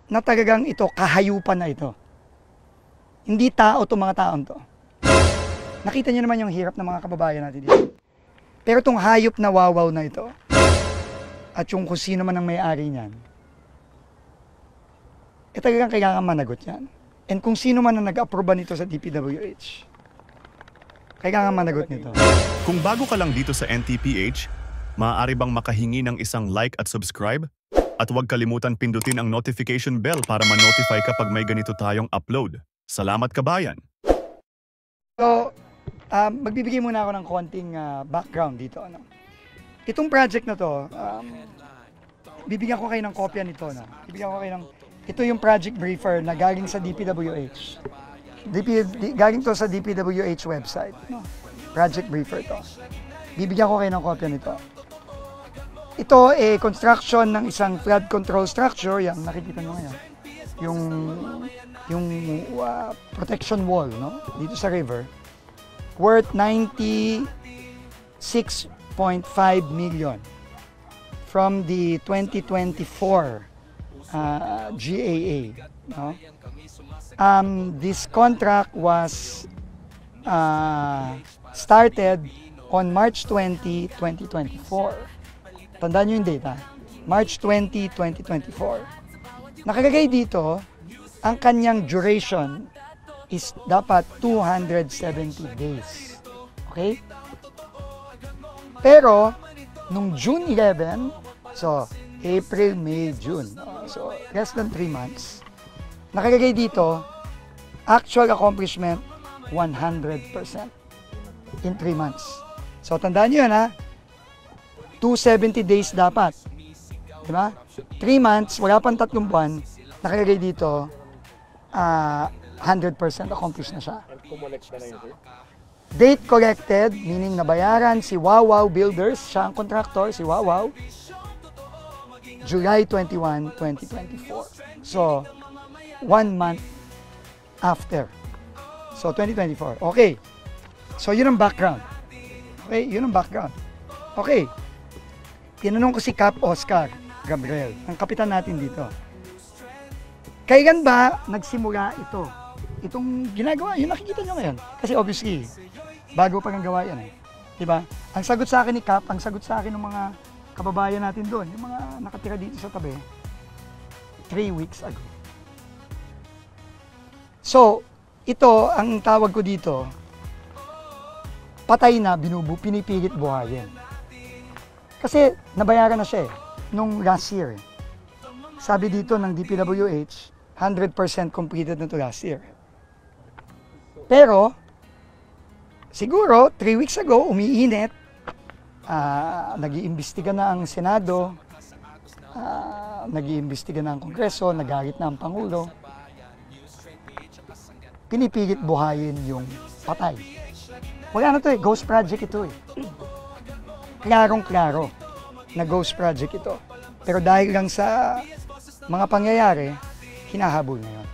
na talagang ito, kahayupan na ito. Hindi tao itong mga taon to. Nakita niyo naman yung hirap ng mga kababayan natin dito. Pero itong hayop na wawaw na ito, at yung kung sino man ang may-ari niyan, talagang kailangan managot yan. And kung sino man ang nag-aproba nito sa DPWH, kailangan managot nito. Kung bago ka lang dito sa NTPH, maaari bang makahingi ng isang like at subscribe? At huwag kalimutan pindutin ang notification bell para ma-notify kapag may ganito tayong upload. Salamat kabayan! So, magbibigay muna ako ng konting background dito. Ano? Itong project na to, bibigyan ko kayo ng kopya nito. No? Bibigyan ko kayo ng, ito yung project briefer na galing sa DPWH. Galing to sa DPWH website. No? Project briefer to. Bibigyan ko kayo ng kopya nito. Ito construction ng isang flood control structure, yan nakikita nyo ngayon. Yung protection wall, no? Dito sa river, worth 96.5 million from the 2024 GAA, no? This contract was started on March 20, 2024. Tandaan nyo yung data, March 20, 2024. Nakalagay dito, ang kanyang duration is dapat 270 days. Okay? Pero, nung June 11, so April, May, June, so less than 3 months, nakalagay dito, actual accomplishment 100% in 3 months. So tandaan nyo yan ha, 270 days dapat. Diba? 3 months, wala pang 3 buwan, nakalagay dito, 100% accomplished na siya. Date collected, meaning nabayaran si Wawaw Builders, siya ang contractor, si Wawaw, July 21, 2024. So, 1 month after. So, 2024. Okay. So, yun ang background. Okay, yun ang background. Okay. Tinanong ko si Cap Oscar Gabriel, ang kapitan natin dito. Kailan ba nagsimula ito? Itong ginagawa, yun nakikita nyo ngayon. Kasi obviously, bago pa ng gawa yan eh. Diba? Ang sagot sa akin ni Cap, ang sagot sa akin ng mga kababayan natin doon, yung mga nakatira dito sa tabi, 3 weeks ago. So, ito, ang tawag ko dito, patay na, pinipilit buhayin. Kasi nabayaran na siya nung last year. Sabi dito ng DPWH, 100% completed na to last year. Pero, siguro, 3 weeks ago, umiinit, nag-iimbestiga na ang Senado, nag-iimbestiga na ang Kongreso, nagalit na ang Pangulo. Pinipilit buhayin yung patay. Wala na to ghost project ito Klarong-klaro na ghost project ito. Pero dahil lang sa mga pangyayari, hinahabol na yun.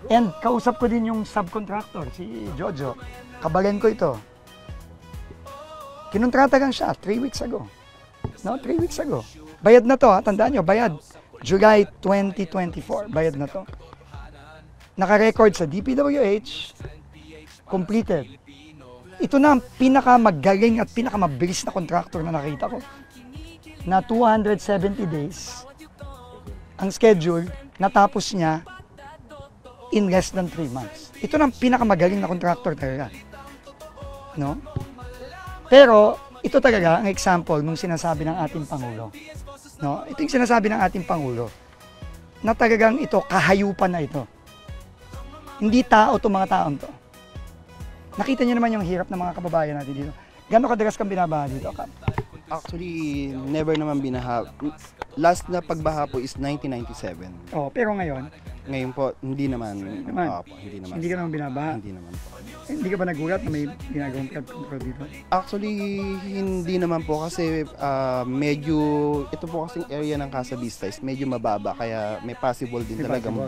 And kausap ko din yung subcontractor, si Jojo. Kabalen ko ito. Kinontrata lang siya 3 weeks ago. No, 3 weeks ago. Bayad na to, ha? Tandaan nyo, bayad. July 2024, bayad na to. Naka-record sa DPWH, completed. Ito na ang pinakamagaling at pinakamabilis na contractor na nakita ko. Na 270 days ang schedule, natapos niya in less than 3 months. Ito na ang pinakamagaling na contractor talaga. No? Pero ito talaga ang example nung sinasabi ng ating Pangulo. No? Ito yung sinasabi ng ating Pangulo na talagang ito, kahayupan na ito. Hindi tao itong mga taon to. Nakita niyo naman yung hirap ng mga kababayan natin dito. Gano'ng kadalas kang binabaha dito, Kap? Actually, never naman binaha. Last na pagbaha po is 1997. Oh, pero ngayon? Ngayon po, hindi naman. Hindi naman? Hindi naman. Hindi ka naman binabaha? Hindi naman po. Hindi ka ba nagulat na may ginagawang flood control dito? Actually, hindi naman po kasi medyo, ito po kasing area ng Casa Vista is medyo mababa kaya may possible din talagang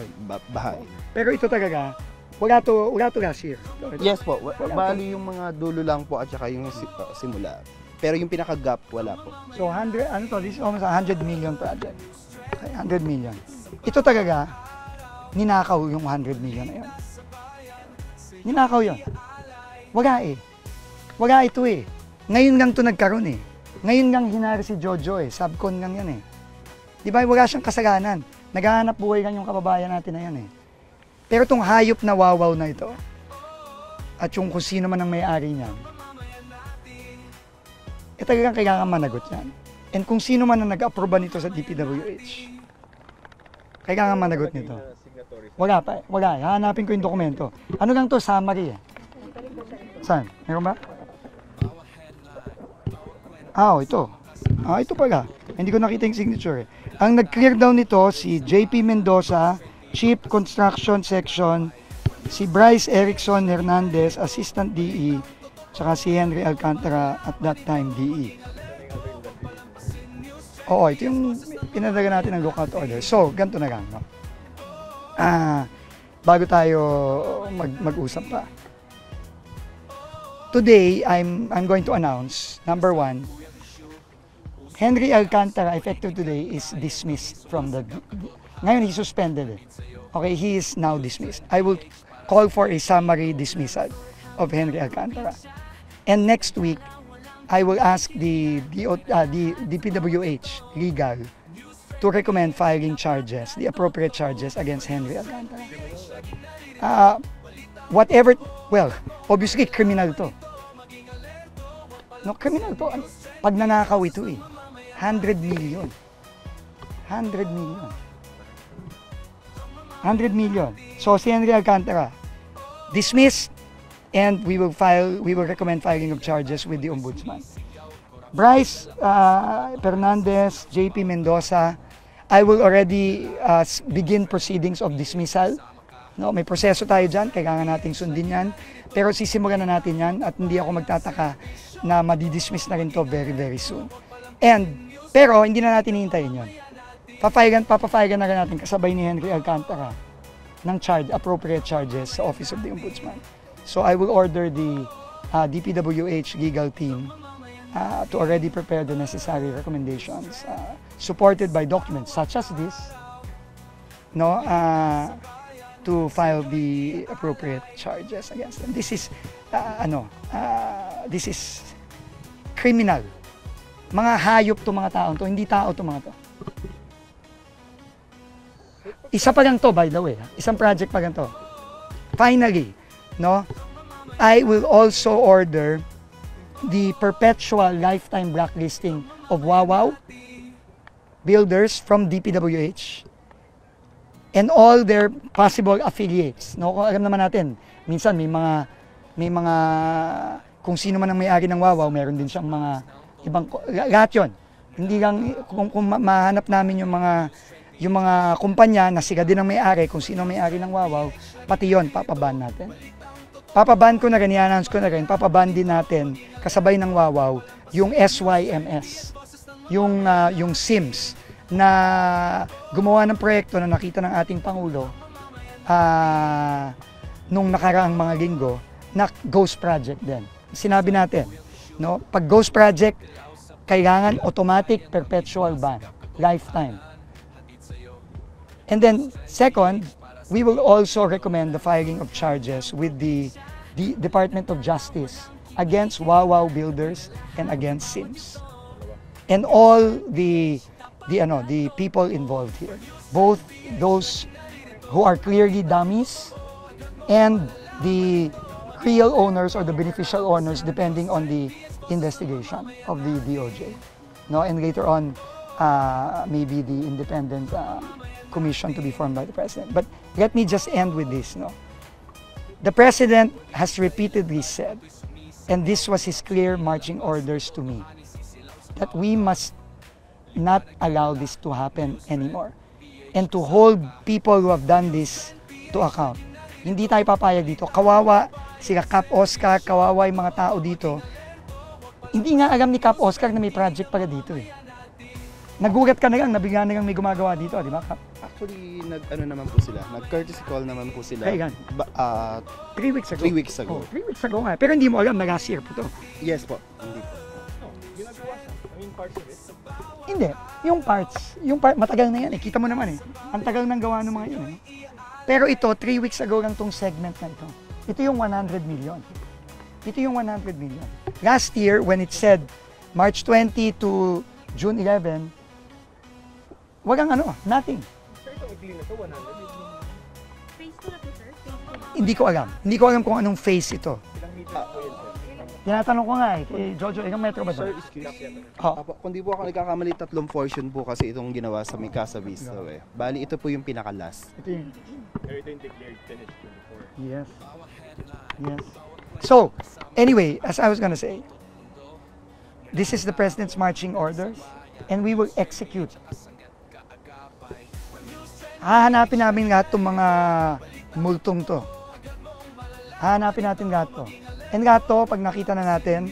bahay. Pero ito talaga, wala to last year. Yes po, bali yung mga dulo lang po at saka yung simula. Pero yung pinaka-gap, wala po. So, this is almost a 100 million project. Okay, 100 million. Ito talaga, ninakaw yung 100 million na yun. Ninakaw yun. Wala eh. Wala ito eh. Ngayon lang to nagkaroon eh. Ngayon lang hinari si Jojo eh. Subcon lang yan eh. Di ba? Wala siyang kasalanan. Naghahanap buhay lang yung kababayan natin na yan eh. Pero itong hayop na wawaw na ito, at yung kung sino man ang may-ari niyan, talagang kailangan managot yan. And kung sino man ang nag-aproba nito sa DPWH, kailangan managot nito. Wala pa eh. Wala. Hahanapin ko yung dokumento. Ano lang to? Summary eh. Saan? Meron ba? Ito. Ito pala. Hindi ko nakita yung signature eh. Ang nag-clear down nito, si JP Mendoza, Chief Construction Section, si Bryce Erickson Hernandez, Assistant DE, tsaka si Henry Alcantara at that time DE. Oo, ito yung pinadala natin ng lookout order. So, ganito na lang, no? Bago tayo mag-usap pa. Today, I'm going to announce, number one, Henry Alcantara, effective today, is dismissed from the... Ngayon, he's suspended. Okay, he is now dismissed. I will call for a summary dismissal of Henry Alcantara. And next week, I will ask the DPWH legal to recommend filing charges, the appropriate charges against Henry Alcantara. Whatever, well, obviously criminal to. No, criminal to. Pag nanakaw ito eh. 100 million. 100 million. 100 million. So si Henry Alcantara, dismissed, and we will recommend filing of charges with the Ombudsman. Bryce Fernandez, JP Mendoza, I will already begin proceedings of dismissal. No, may proseso tayo dyan, kailangan nating sundin yan. Pero sisimulan na natin yan at hindi ako magtataka na madidismiss na rin to very, very soon. Pero hindi na natin hihintayin yun. Papafayagan na rin natin kasabay ni Henry Alcantara ng appropriate charges sa Office of the Ombudsman. So I will order the DPWH legal team to already prepare the necessary recommendations supported by documents such as this, no, to file the appropriate charges against them. This is this is criminal. Mga hayop to mga taong to, hindi tao to mga to. Isa pa lang to, by the way. Isang project pa lang to. Finally, no, I will also order the perpetual lifetime blacklisting of Wawaw builders from DPWH and all their possible affiliates. No, alam naman natin, minsan may mga kung sino man ang may-ari ng Wawaw, meron din siyang mga ibang lahat yun. Hindi lang kung mahanap namin yung mga kumpanya na sila din ang may-ari, kung sino may-ari ng Wawaw, pati yun, papaban natin. Papaban ko na rin, i-announce ko na rin, papaban din natin, kasabay ng Wawaw, yung SYMS, yung SIMS, na gumawa ng proyekto na nakita ng ating Pangulo nung nakaraang mga linggo, na ghost project din. Sinabi natin, no, pag ghost project, kailangan automatic perpetual ban, lifetime. And then, second, we will also recommend the filing of charges with the Department of Justice against Wawaw builders and against SIMS. And all the people involved here, both those who are clearly dummies and the real owners or the beneficial owners, depending on the investigation of the DOJ. No, and later on, maybe the independent commission to be formed by the President. But let me just end with this. No? The President has repeatedly said, and this was his clear marching orders to me, that we must not allow this to happen anymore and to hold people who have done this to account. Hindi tayo papayag dito. Kawawa sila Cap Oscar, kawawa yung mga tao dito. Hindi nga alam ni Cap Oscar na may project pala dito eh. Nagulat ka na lang, nabigla na lang may gumagawa dito, di ba, Cap? Actually, nag-courtesy call naman po sila. Kailan? 3 weeks ago. 3 weeks ago. Oh, 3 weeks ago nga. Pero hindi mo alam na last year po to. Yes po, hindi po. Hindi. Yung parts, matagal na yan eh. Kita mo naman eh. Ang tagal ng gawa ng mga yun eh. Pero ito, 3 weeks ago lang tong segment na ito. Ito yung 100 million. Ito yung 100 million. Last year, when it said March 20 to June 11, walang nothing. Sir, itong ikli na to, 100 million. Phase 2 na to, sir? Phase 2 na. Hindi ko alam. Hindi ko alam kung anong phase ito. Ilang meters po yun, sir? Tinatanong ko nga kay Jojo, ilang metro ba ito? Sir, excuse me. Apo, kung di po ako nagkakamali, 3 portion po kasi itong ginawa sa Mikasa Vista. Bali, ito po yung pinaka-last. Ito yung... Pero ito yung declared finished before. Yes. Yes. So, anyway, as I was gonna say, this is the President's marching orders and we will execute. Hahanapin namin lahat itong mga multong to. Hahanapin natin lahat to. And lahat to, pag nakita na natin,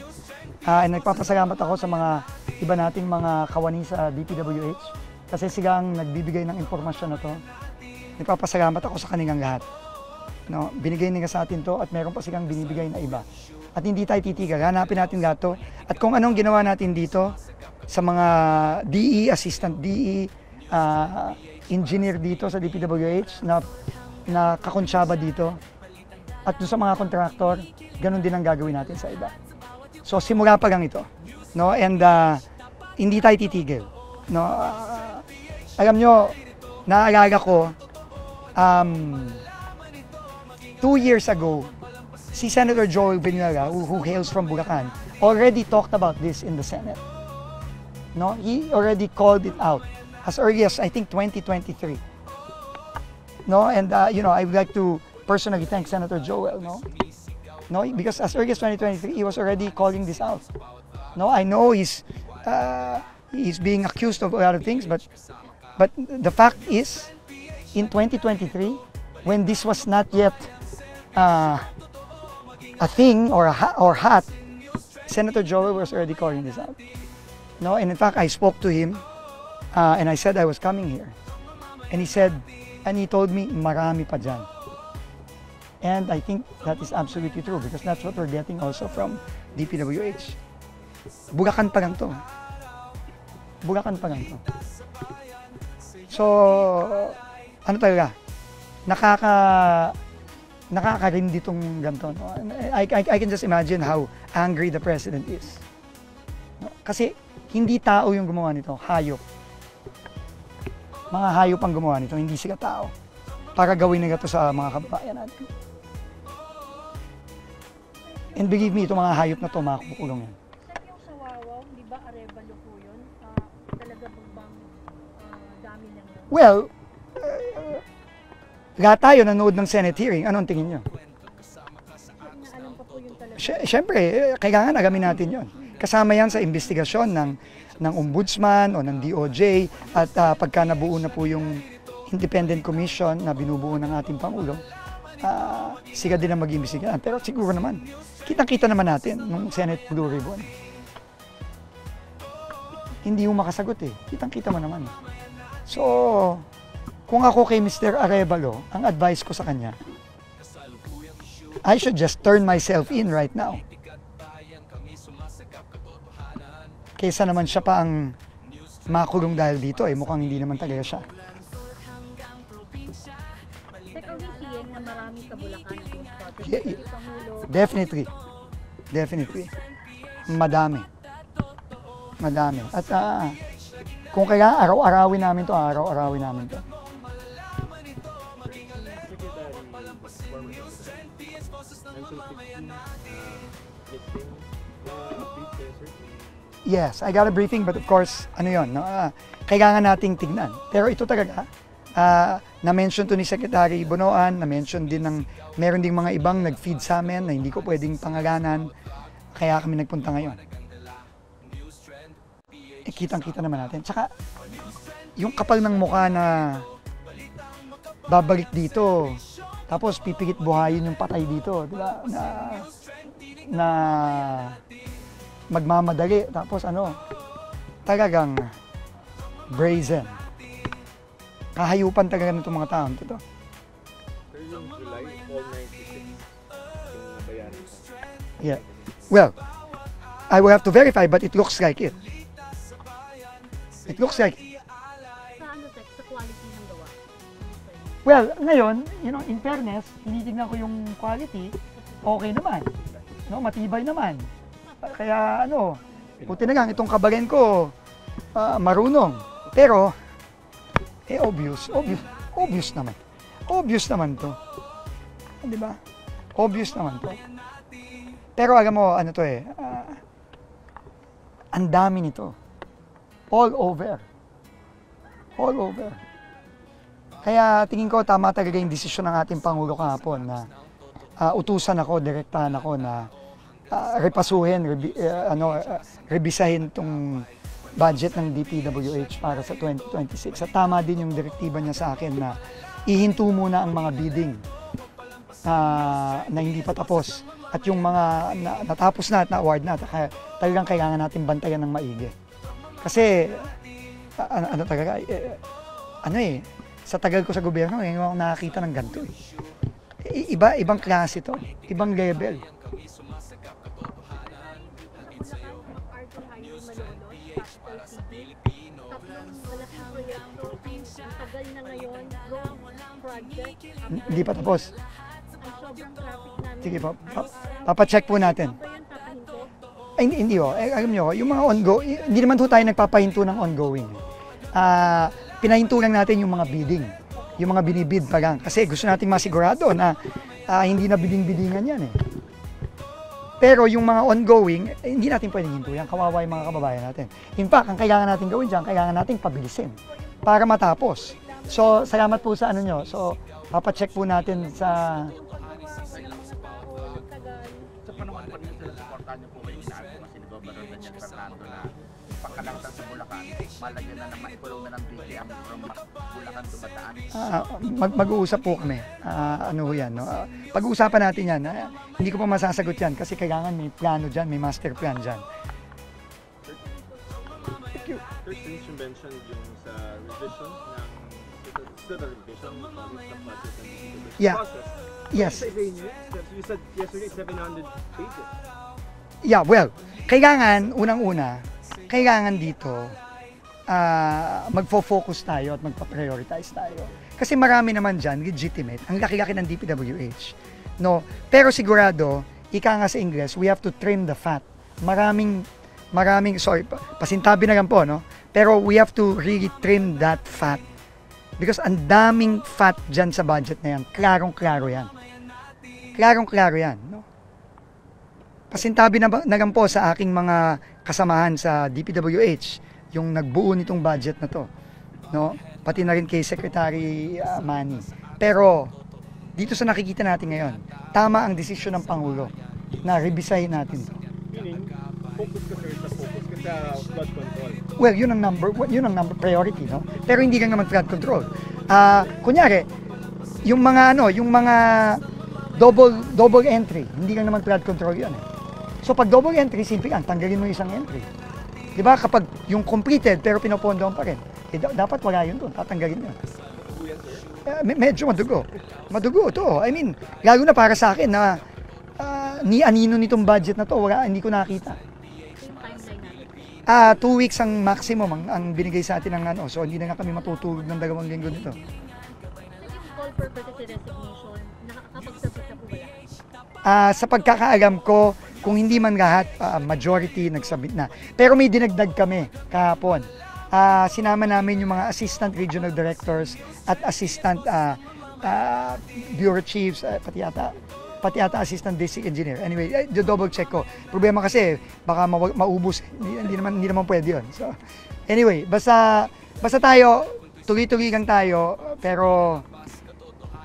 and nagpapasalamat ako sa mga iba nating mga kawani sa DPWH kasi sila ang nagbibigay ng impormasyon na to. Nagpapasalamat ako sa kanilang lahat. No, binigay nila sa atin to at meron pa silang binibigay na iba. At hindi tayo titigil. Hanapin natin lahat to. At kung anong ginawa natin dito sa mga DE, assistant DE, engineer dito sa DPWH na kakonsyaba dito at doon sa mga kontraktor, ganun din ang gagawin natin sa iba. So simula pa lang ito. No? And hindi tayo titigil. No? Alam nyo, naalala ko, 2 years ago, si Senator Joel Villanueva, who hails from Bulacan, already talked about this in the Senate. No, he already called it out as early as I think 2023. No, and I would like to personally thank Senator Joel. No, because as early as 2023, he was already calling this out. No, I know he's being accused of a lot of things, but the fact is, in 2023, when this was not yet a thing or hot, Senator Joel was already calling this out. No, and in fact, I spoke to him and I said I was coming here. And he told me, marami pa dyan. And I think that is absolutely true because that's what we're getting also from DPWH. Bulacan pa lang to. Bulacan pa lang to. So, ano talaga? Nakakarindi tong ganito. No? I can just imagine how angry the president is. No? Kasi hindi tao yung gumawa nito, hayop. Mga hayop ang gumawa nito, hindi sila tao. Para gawin nila to sa mga kababayan natin. And believe me, itong mga hayop na to, makakukulong yan. Sir, yung sa Wawaw, di ba Arevalo po yun? Talaga bang dami lang yun? Well, lahat tayo nanood ng Senate hearing. Anong tingin nyo? Alam pa po yun talaga. Siyempre, kailangan agamin natin yon. Kasama yan sa investigasyon ng ombudsman o ng DOJ at pagka nabuo na po yung independent commission na binubuo ng ating Pangulo, sila din ang mag-imbestigahan. Pero siguro naman, kitang-kita naman natin nung Senate Blue Ribbon. Hindi yung makasagot eh. Kitang-kita mo naman. So, kung ako kay Mr. Arevalo, ang advice ko sa kanya, I should just turn myself in right now. Kaysa naman siya pa ang makulong dahil dito, mukhang hindi naman talaga siya. Sir, are we seeing na maraming kabulakan na yung spotted? Yeah, Yung Pangulo, Definitely. Definitely. Madami. Madami. At kung kaya araw-arawin namin to, araw-arawin namin to. Yes, I got a briefing, but of course, ano yun, no? Kailangan nating tignan. Pero ito talaga, na-mention to ni Secretary Bonoan, na-mention din meron ding mga ibang nag-feed sa amin na hindi ko pwedeng pangalanan, kaya kami nagpunta ngayon. Kitang-kita naman natin. Tsaka, yung kapal ng mukha na babalik dito, tapos pipigit buhayin yung patay dito, di ba? Na magmamadali, tapos talagang brazen. Kahayupan talaga nitong mga taon ito. Sir, yung July, all 96 yung nabayaran ko. Yeah. Well, I will have to verify, but it looks like it. It looks like sa ano, sir, sa quality ng gawa. Well, ngayon, in fairness, tinitingnan ko yung quality, okay naman. No, matibay naman. Kaya buti na lang, itong kabarin ko, marunong. Pero, obvious naman. Obvious naman to. Di ba? Obvious naman to. Pero alam mo, ang dami nito. All over. All over. Kaya tingin ko tama talaga yung desisyon ng ating Pangulo kahapon na utusan ako, direktahan ako na rebisahin itong budget ng DPWH para sa 2026. At tama din yung direktiba niya sa akin na ihinto muna ang mga bidding na hindi pa tapos. At yung mga natapos na at na-award na, talagang kailangan natin bantayan ng maigi. Kasi, sa tagal ko sa gobyerno, ngayon ako nakakita ng ganito. Ibang klase to, ibang level. MacArthur Highway Malolos, Capital City. Tatlong malaking proyekto. Ang tagal na ngayon, road project. Hindi pa tapos. Ang sobrang traffic namin. Sige po, papacheck po natin. Ano ba yung papahinto? Ay, hindi ho. Alam nyo, yung mga ongoing, hindi naman tayo nagpapahinto ng ongoing. Pinahinto lang natin yung mga bidding. Yung mga binibid pa lang. Kasi gusto nating masigurado na hindi na bidding-biddingan yan eh. Pero yung mga ongoing, hindi natin pwedeng hinto yan. Kawawa yung mga kababayan natin. In fact, ang kailangan natin gawin dyan, kailangan natin pabilisin para matapos. So, salamat po sa ano nyo. So, papacheck po natin sa... Sa panahon pa rin sila, supportahan niyo po kayo ginagawa kasi ni Governor Daniel Fernando na pagkalangtan sa Bulacan, malagyan na ng maikulong na ng BKM from Bulacan to Bataan. Mag-uusap po kami. Ano yan, no? Pag-uusapan natin yan. Hindi ko pa masasagot yan kasi kailangan may plano dyan, may master plan dyan. Third, since you mentioned yung sa revision ng the revision of the budget and the Yeah. process. Yes. You said yesterday 700 pages. Yeah, well, kailangan, unang-una, kailangan dito magfo-focus tayo at magpa-prioritize tayo. Kasi marami naman dyan, legitimate, ang laki-laki ng DPWH. No? Pero sigurado, ika nga sa English, we have to trim the fat. Maraming, pasintabi na lang po, no? Pero we have to really trim that fat. Because ang daming fat dyan sa budget na yan, klarong-klaro yan. Klarong-klaro yan, no? Pasintabi na lang po sa aking mga kasamahan sa DPWH, yung nagbuo nitong budget na to, no? Pati na rin kay Secretary Manny. Pero dito sa nakikita natin ngayon, tama ang desisyon ng Pangulo na revisahin natin to. Meaning, focus ka sir sa flood control. Well, yun ang number priority, no? Pero hindi lang naman flood control. Kunyari, yung mga double entry, hindi lang naman flood control 'yan eh. So pag double entry, simple lang, tanggalin mo yung isang entry. 'Di ba? Kapag yung completed pero pinopondohan pa rin, dapat wala yun doon, tatanggalin yun. Medyo madugo. Madugo to. I mean, lalo na para sa akin na ni anino nitong budget na to, hindi ko nakita. Yung timeline natin. 2 weeks ang maximum ang binigay sa atin ng so hindi na nga kami matutulog ng 2 linggo nito. Naging call for courtesy resignation, nakakapag-submit na po ba lahat? Sa pagkakaalam ko, kung hindi man lahat, majority nagsubmit na. Pero may dinagdag kami kahapon. Sinama namin yung mga assistant regional directors at assistant bureau chiefs, pati ata assistant district engineer. Anyway, double check ko. Problema kasi baka maubos. Hindi naman pwede 'yon. So anyway, basta tayo tuloy-tuloy lang tayo, pero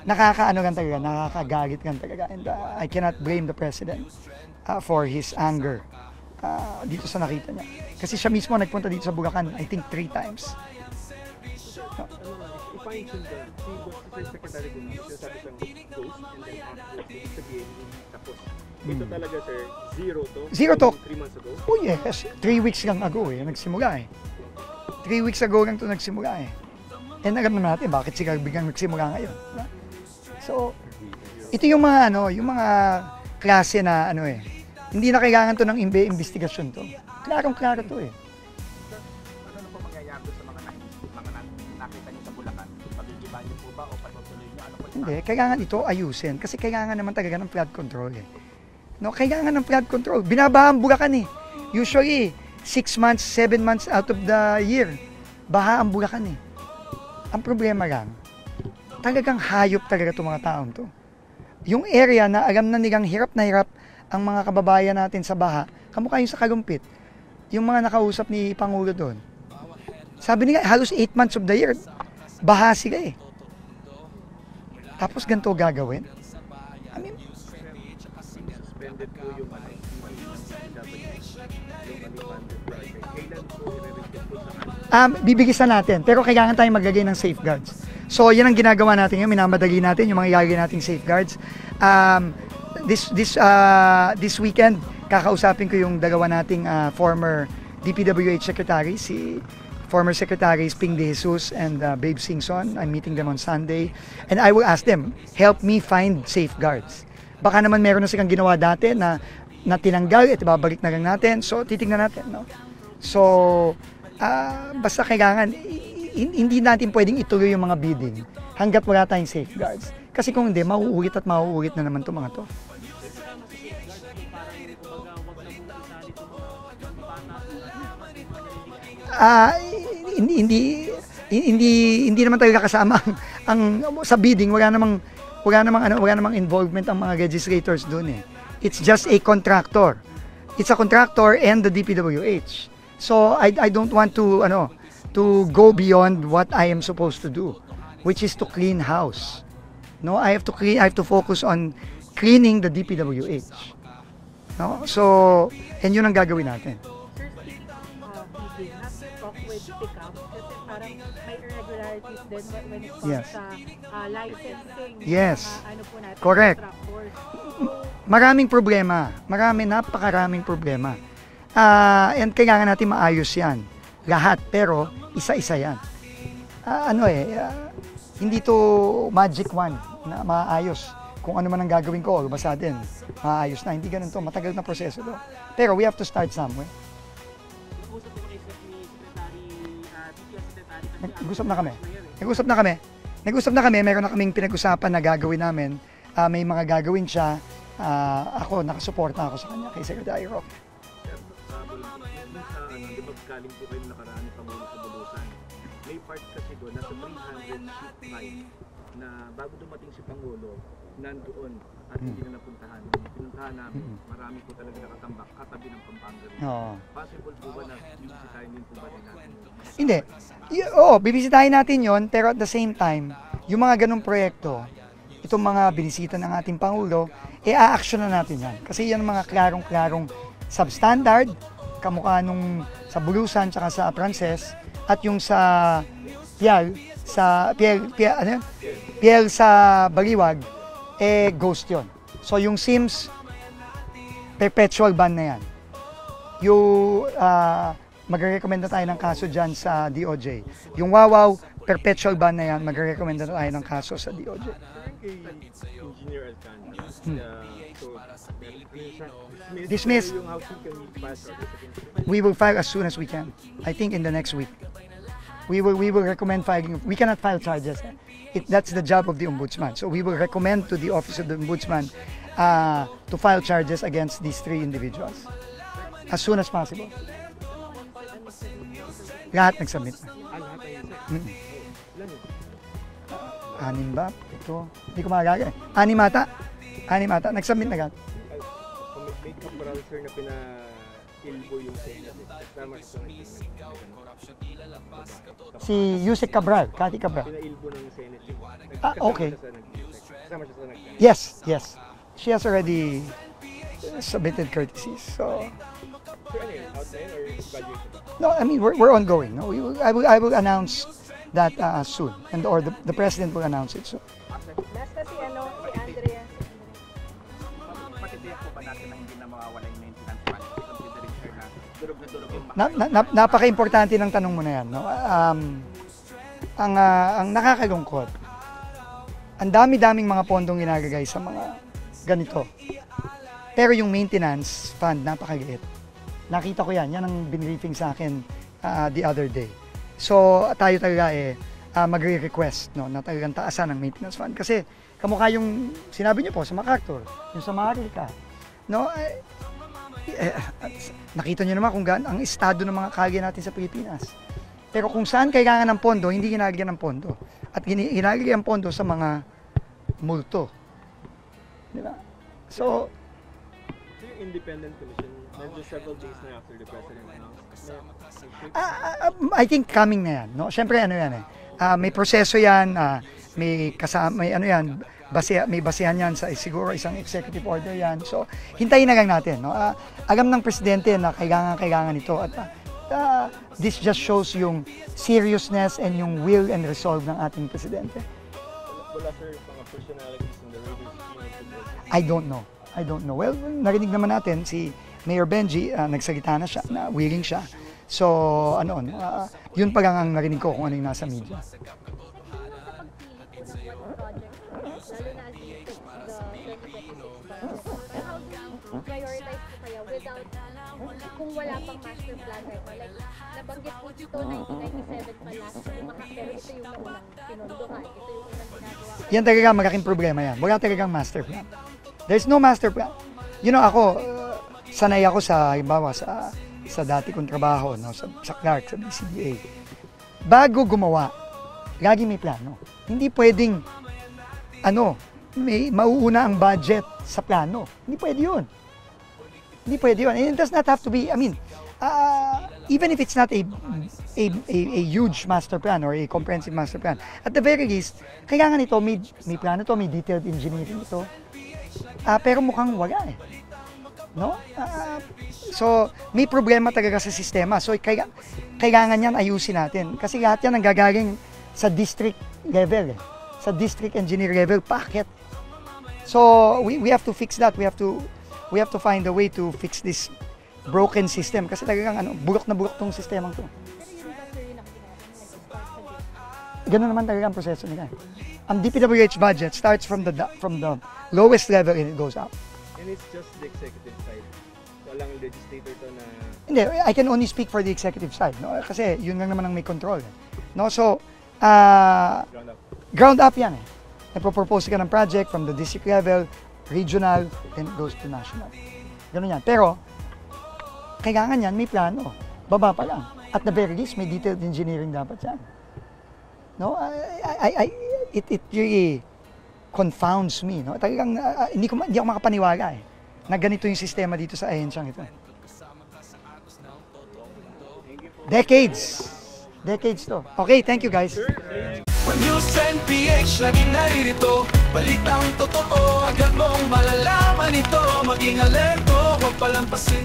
nakakagalit lang talaga. And I cannot blame the president for his anger dito sa nakita niya. Kasi siya mismo nagpunta dito sa Bulacan, I think 3 times. I-fine-tune the Secretary ko na sabi siyang ghost and then after sabihin tapos. Ito talaga sir, zero to 3 months ago. Oh yes, 3 weeks lang ago nagsimula 3 weeks ago lang ito nagsimula And alam naman natin bakit sila biglang nagsimula ngayon. So, ito yung mga klase na hindi na kailangan to ng investigasyon to. Klarong-klaro to Ano na po mangyayari sa mga nakita niyo sa Bulacan? Pag-iiba niyo po ba o patutuloy Hindi, kailangan ito ayusin kasi kailangan naman talaga ng flood control eh. No, kailangan ng flood control. Binabaha ang Bulacan eh. Usually, 6 months, 7 months out of the year, baha ang Bulacan eh. Ang problema lang, talagang hayop talaga itong mga taong to. Yung area na alam na nilang hirap na hirap ang mga kababayan natin sa baha, kamukha yung sa Kalumpit. Yung mga nakausap ni Pangulo doon. Sabi nila, halos 8 months of the year, baha sila eh. Tapos ganito gagawin? I mean, suspended po yung kailan po i-review po sa bibigisan natin, pero kailangan tayong maglagay ng safeguards. So, yan ang ginagawa natin ngayon, minamadali natin yung mga ilalagay nating safeguards. This weekend, kakausapin ko yung dalawa nating former DPWH secretary, si former secretaries Ping De Jesus and Babe Singson. I'm meeting them on Sunday. And I will ask them, help me find safeguards. Baka naman meron na silang ginawa dati na tinanggal, at ibabalik na lang natin. So, titignan natin. No? So, basta kailangan, hindi natin pwedeng ituloy yung mga bidding hanggat wala tayong safeguards. Kasi kung hindi, mauulit at mauulit na naman itong mga to. Hindi naman talaga kasama ang sa bidding, wala namang involvement ang mga legislators doon eh. It's just a contractor. It's a contractor and the DPWH. So I don't want to go beyond what I am supposed to do, which is to clean house. No, I have to focus on cleaning the DPWH. No? So, and yun ang gagawin natin. Sir, speaking of bidding, have you talked with PICAM? Kasi parang may irregularities din when it comes Yes. sa licensing. Yes. Ano po natin, Correct. contractors. Maraming problema. Napakaraming problema. And kailangan natin maayos yan. Lahat, pero isa-isa yan. Hindi to magic wand na maayos. Kung ano man ang gagawin ko, basta din, maayos na. Hindi ganun to. Matagal na proseso to. Pero we have to start somewhere. Nag-usap na kami. Meron na kaming pinag-usapan na gagawin namin. May mga gagawin siya. Ako, nakasuporta ako sa kanya kay Secretary Roque. di ba galing po kayo nakaraan ni Pangulo sa Bulusan. May part kasi doon, nasa 300 ship line na bago dumating si Pangulo, nandoon at hindi na napuntahan. Pinuntahan namin, marami po talaga nakatambak katabi ng Pampanga. Possible po ba na bibisitahin din po ba rin natin? Hindi. Bibisitahin natin yon, pero at the same time, yung mga ganong proyekto, itong mga binisita ng ating Pangulo, a-action na natin yan. Kasi yan ang mga klarong-klarong substandard, kamukha nung sa Bulusan tsaka sa Frances, at yung sa Pial sa Baliwag, ghost yon. So yung Sims, perpetual ban na yan. Yung magre-recommend na tayo ng kaso dyan sa DOJ. Yung Wawaw, perpetual ban na yan, magre-recommend na tayo ng kaso sa DOJ. Engineer Alcantara, Dismiss. yung housing can be passed or We will file as soon as we can. I think in the next week. We will recommend filing. We cannot file charges. That's the job of the Ombudsman. So we will recommend to the Office of the Ombudsman to file charges against these 3 individuals as soon as possible. Lahat nagsubmit na. Anim ba? Ito. Hindi ko makagagay. Anim ata. Nagsubmit na agad. May Cabral sir na pina-ilbo yung Senate. Tama siya Si Yusek Cabral, Cathy Cabral. pina-ilbo ng Senate. Okay. Kasama siya sa nag- Yes. She has already submitted courtesies. So, Sir, ano yun? Out na yun or graduate? no, I mean, we're ongoing. No? I will announce that soon. Or the President will announce it soon. Basta si Andrea. Patitiyak po ba natin na hindi na mawawala yung maintenance fund? Considering sir na durog na durog yung Napaka-importante ng tanong mo na yan. No? Ang nakakalungkot, ang dami-daming mga pondong ginagagay sa mga ganito. Pero yung maintenance fund, napakaliit. Nakita ko yan ang binriefing sa akin the other day. So tayo talaga magre-request na talagang taasan ng maintenance fund. Kasi kamukha yung sinabi niyo po sa MacArthur, yung sa Marika. No? Nakita niyo naman kung ang estado ng mga kalye natin sa Pilipinas. Pero kung saan kailangan ng pondo, hindi ginagyan ng pondo. At ginagyan ng pondo sa mga multo. Di ba? So, Yung independent commission, medyo several days na after the president announced. I think coming na yan. No? Siyempre, ano yan eh. May proseso yan, may kasama, may ano yan, may basehan yan sa siguro isang executive order yan. So, hintayin na lang natin. No? Alam ng presidente na kailangan ito. At this just shows yung seriousness and yung will and resolve ng ating presidente. Wala sir, mga personalities in the Raiders. I don't know. Well, narinig naman natin si Mayor Benji, nagsalita na siya, na willing siya. So, yun pa lang ang narinig ko kung ano yung nasa media. Prioritize po kaya without kung wala pang master plan right now. Like, nabanggit po dito, 1997 pa last pero ito yung unang pinunduhan. Ito yung unang ginagawa. Yan talaga malaking problema yan. Wala talagang master plan. There's no master plan. You know, ako, sanay ako sa, halimbawa, sa dati kong trabaho, no, sa Clark, sa BCBA. Bago gumawa, lagi may plano. Hindi pwedeng, may mauuna ang budget sa plano. Hindi pwede yun. Hindi pwede yun. And it does not have to be, even if it's not a huge master plan or a comprehensive master plan, at the very least, kailangan ito, may plano to, may detailed engineering ito. Pero mukhang wala eh. No? So, may problema talaga sa sistema. So, kailangan yan ayusin natin. Kasi lahat yan ang gagaling sa district level. Sa district engineer level, packet. So, we have to fix that. We have to find a way to fix this broken system. Kasi talagang bulok na bulok tong sistema to. Ganun naman talaga ang proseso nila. Ang DPWH budget starts from the lowest level and it goes up. And it's just the executive side. Walang legislator to na... Hindi, I can only speak for the executive side. No? Kasi yun lang naman ang may control. No? So, ground up yan eh. Nagpo-propose ka ng project from the district level, regional, then it goes to national. Ganun yan. Pero, kailangan yan, may plano. Baba pa lang. At the very least, may detailed engineering dapat yan. No? It really confounds me. No? Talagang, hindi ako makapaniwala eh, na ganito yung sistema dito sa ahensyang ito. Decades to. Okay, thank you guys. When News 10 PH laging naririto, balitang totoo, agad mong malalaman ito. Maging alerto, huwag palampasin.